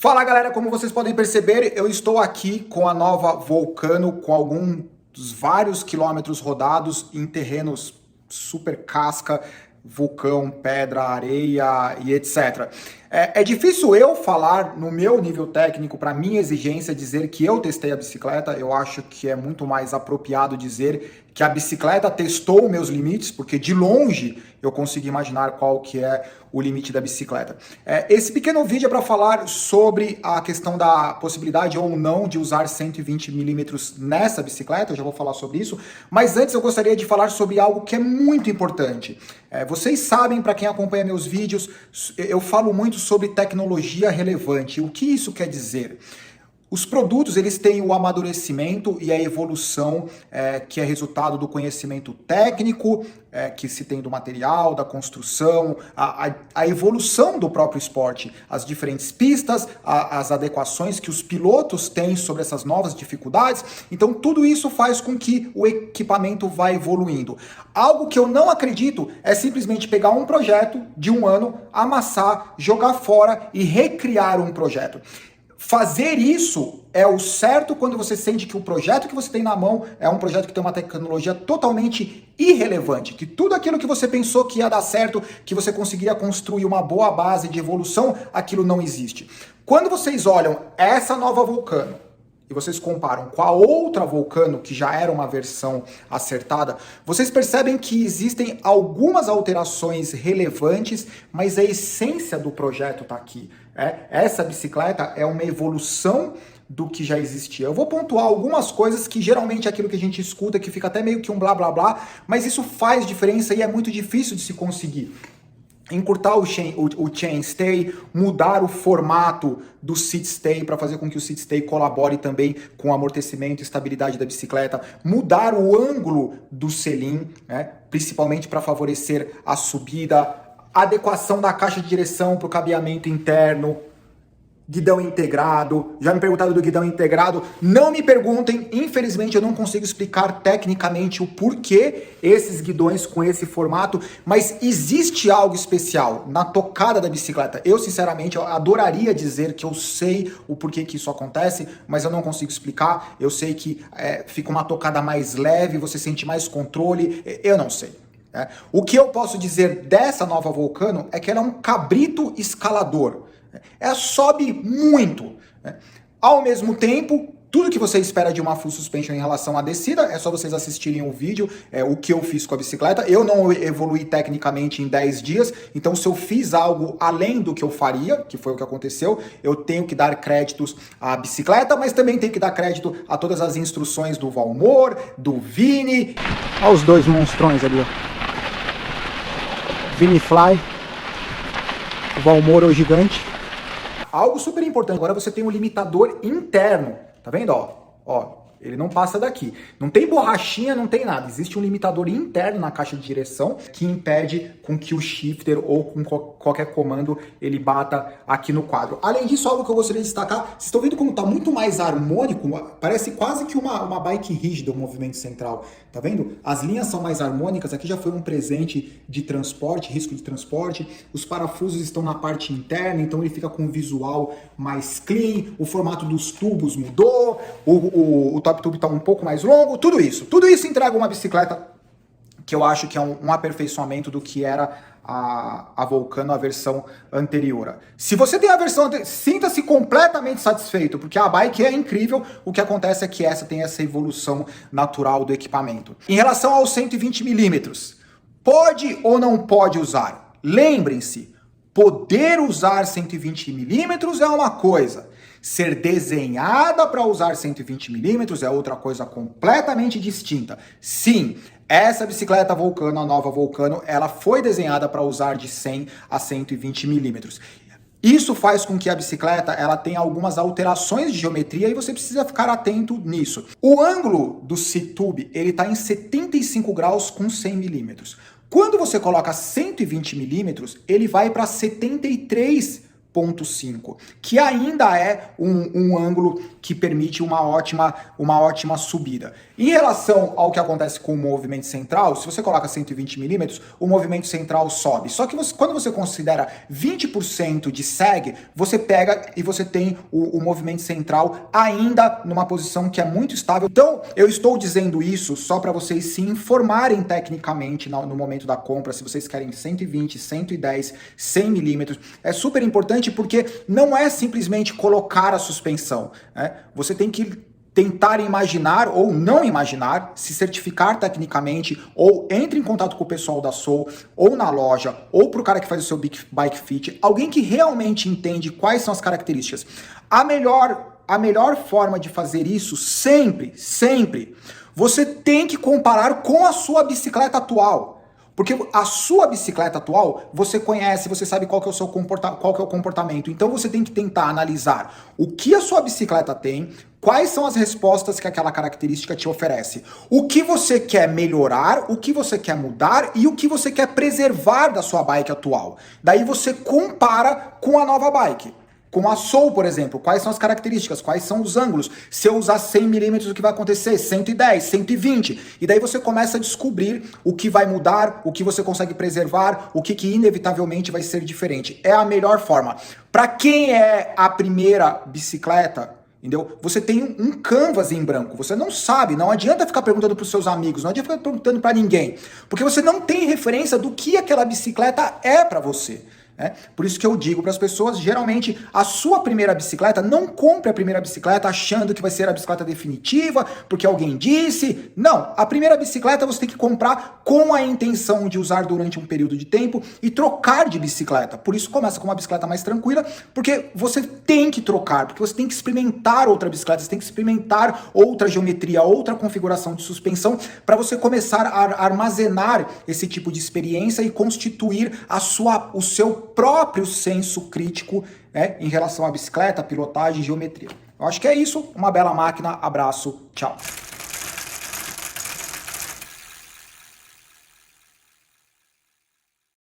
Fala galera, como vocês podem perceber, eu estou aqui com a nova Volcano com alguns vários quilômetros rodados em terrenos super casca, vulcão, pedra, areia e etc. É difícil eu falar no meu nível técnico, para minha exigência, dizer que eu testei a bicicleta. Eu acho que é muito mais apropriado dizer que a bicicleta testou meus limites, porque de longe eu consigo imaginar qual que é o limite da bicicleta. Esse pequeno vídeo é para falar sobre a questão da possibilidade ou não de usar 120 milímetros nessa bicicleta. Eu já vou falar sobre isso, mas antes eu gostaria de falar sobre algo que é muito importante. Vocês sabem, para quem acompanha meus vídeos, eu falo muito sobre tecnologia relevante. O que isso quer dizer? Os produtos, eles têm o amadurecimento e a evolução que é resultado do conhecimento técnico que se tem do material, da construção, a evolução do próprio esporte, as diferentes pistas, as adequações que os pilotos têm sobre essas novas dificuldades. Então, tudo isso faz com que o equipamento vá evoluindo. Algo que eu não acredito é simplesmente pegar um projeto de um ano, amassar, jogar fora e recriar um projeto. Fazer isso é o certo quando você sente que o projeto que você tem na mão é um projeto que tem uma tecnologia totalmente irrelevante, que tudo aquilo que você pensou que ia dar certo, que você conseguiria construir uma boa base de evolução, aquilo não existe. Quando vocês olham essa nova Volcano e vocês comparam com a outra Volcano, que já era uma versão acertada, vocês percebem que existem algumas alterações relevantes, mas a essência do projeto está aqui. Essa bicicleta é uma evolução do que já existia. Eu vou pontuar algumas coisas que geralmente é aquilo que a gente escuta, que fica até meio que um blá blá blá, mas isso faz diferença e é muito difícil de se conseguir. Encurtar o chainstay, mudar o formato do seat stay para fazer com que o seat stay colabore também com o amortecimento e estabilidade da bicicleta, mudar o ângulo do selim, principalmente para favorecer a subida, adequação da caixa de direção para o cabeamento interno, guidão integrado. Já me perguntaram do guidão integrado. Não me perguntem, infelizmente eu não consigo explicar tecnicamente o porquê esses guidões com esse formato, mas existe algo especial na tocada da bicicleta. Eu, sinceramente, eu adoraria dizer que eu sei o porquê que isso acontece, mas eu não consigo explicar. Eu sei que fica uma tocada mais leve, você sente mais controle, eu não sei. O que eu posso dizer dessa nova Volcano é que ela é um cabrito escalador. Ela sobe muito. Ao mesmo tempo, tudo que você espera de uma full suspension em relação à descida, é só vocês assistirem o vídeo, o que eu fiz com a bicicleta. Eu não evoluí tecnicamente em 10 dias, então se eu fiz algo além do que eu faria, que foi o que aconteceu, eu tenho que dar créditos à bicicleta, mas também tenho que dar crédito a todas as instruções do Valmor, do Vini. Olha os dois monstrões ali, ó. Vini Fly, o Valmor, o gigante. Algo super importante, agora você tem um limitador interno, tá vendo, ó, ele não passa daqui, não tem borrachinha, não tem nada, existe um limitador interno na caixa de direção que impede com que o shifter ou com qualquer comando ele bata aqui no quadro. Além disso, algo que eu gostaria de destacar, vocês estão vendo como tá muito mais harmônico, parece quase que uma bike rígida, o movimento central, tá vendo? As linhas são mais harmônicas, aqui já foi um presente de transporte, risco de transporte, os parafusos estão na parte interna, então ele fica com um visual mais clean, o formato dos tubos mudou, o top tube está um pouco mais longo, tudo isso entrega uma bicicleta que eu acho que é um aperfeiçoamento do que era a Volcano, a versão anterior. Se você tem a versão anterior, sinta-se completamente satisfeito, porque a bike é incrível, o que acontece é que essa tem essa evolução natural do equipamento. Em relação aos 120 milímetros, pode ou não pode usar? Lembrem-se, poder usar 120 milímetros é uma coisa, ser desenhada para usar 120 milímetros é outra coisa completamente distinta. Sim, essa bicicleta Volcano, a nova Volcano, ela foi desenhada para usar de 100 a 120 milímetros. Isso faz com que a bicicleta ela tenha algumas alterações de geometria e você precisa ficar atento nisso. O ângulo do seat tube ele está em 75 graus com 100 milímetros. Quando você coloca 120 milímetros, ele vai para 73 1.5, que ainda é um ângulo que permite uma ótima subida. Em relação ao que acontece com o movimento central, se você coloca 120 milímetros, o movimento central sobe. Só que quando você considera 20% de seg, você pega e você tem o movimento central ainda numa posição que é muito estável. Então, eu estou dizendo isso só para vocês se informarem tecnicamente no momento da compra, se vocês querem 120, 110, 100 milímetros. É super importante porque não é simplesmente colocar a suspensão, né? Você tem que tentar imaginar ou não imaginar, se certificar tecnicamente, ou entre em contato com o pessoal da Soul, ou na loja, ou para o cara que faz o seu bike fit, alguém que realmente entende quais são as características. A melhor forma de fazer isso, sempre, você tem que comparar com a sua bicicleta atual. Porque a sua bicicleta atual, você conhece, você sabe qual que é o comportamento. Então você tem que tentar analisar o que a sua bicicleta tem, quais são as respostas que aquela característica te oferece. O que você quer melhorar, o que você quer mudar e o que você quer preservar da sua bike atual. Daí você compara com a nova bike. Com a Soul, por exemplo, quais são as características, quais são os ângulos. Se eu usar 100 milímetros, o que vai acontecer? 110, 120. E daí você começa a descobrir o que vai mudar, o que você consegue preservar, o que inevitavelmente vai ser diferente. É a melhor forma. Para quem é a primeira bicicleta, entendeu? Você tem um canvas em branco, você não sabe, não adianta ficar perguntando para os seus amigos, não adianta ficar perguntando para ninguém, porque você não tem referência do que aquela bicicleta é para você. Por isso que eu digo para as pessoas, geralmente, a sua primeira bicicleta, não compre a primeira bicicleta achando que vai ser a bicicleta definitiva, porque alguém disse. Não, a primeira bicicleta você tem que comprar com a intenção de usar durante um período de tempo e trocar de bicicleta. Por isso começa com uma bicicleta mais tranquila, porque você tem que trocar, porque você tem que experimentar outra bicicleta, você tem que experimentar outra geometria, outra configuração de suspensão, para você começar a armazenar esse tipo de experiência e constituir o seu próprio senso crítico em relação à bicicleta, pilotagem, geometria. Eu acho que é isso. Uma bela máquina. Abraço. Tchau.